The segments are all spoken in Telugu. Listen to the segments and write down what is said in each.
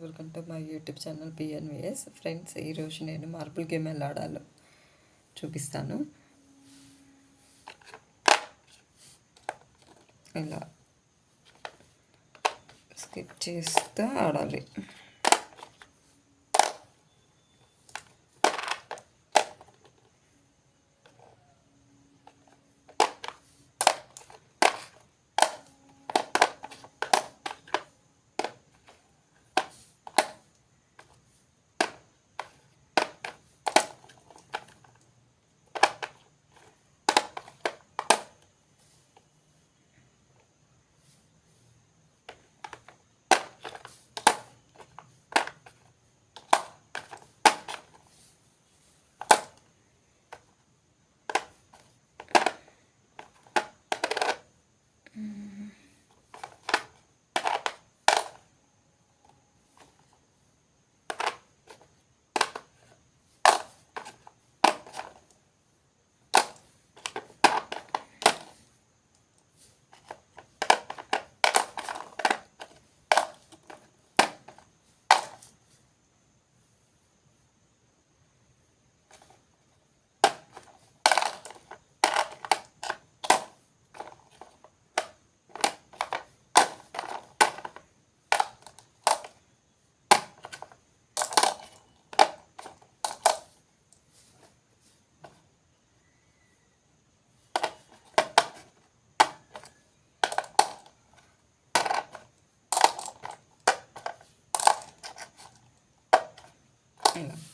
Welcome to my YouTube channel PNVS. Friends, ఈరోజు నేను మార్బుల్ గేమ్ ఎలా ఆడాలో చూపిస్తాను. ఇలా స్కిప్ చేస్తూ ఆడాలి.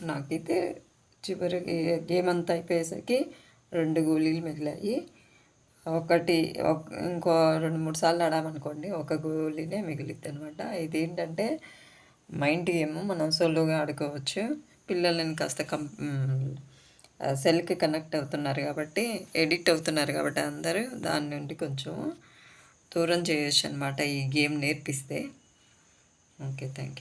నాకైతే చివరికి గేమ్ అంతా అయిపోయేసరికి 2 గోళీలు మిగిలాయి. ఇంకో 2-3 సార్లు ఆడామనుకోండి, ఒక గోళీనే మిగిలిద్ది అనమాట. ఇదేంటంటే మైండ్ గేమ్, మనం సోలోగా ఆడుకోవచ్చు. పిల్లలని కాస్త సెల్కి కనెక్ట్ అవుతున్నారు కాబట్టి, ఎడిక్ట్ అవుతున్నారు కాబట్టి అందరూ దాని నుండి కొంచెం దూరం చేయొచ్చు అనమాట ఈ గేమ్ నేర్పిస్తే. Okay, thank you.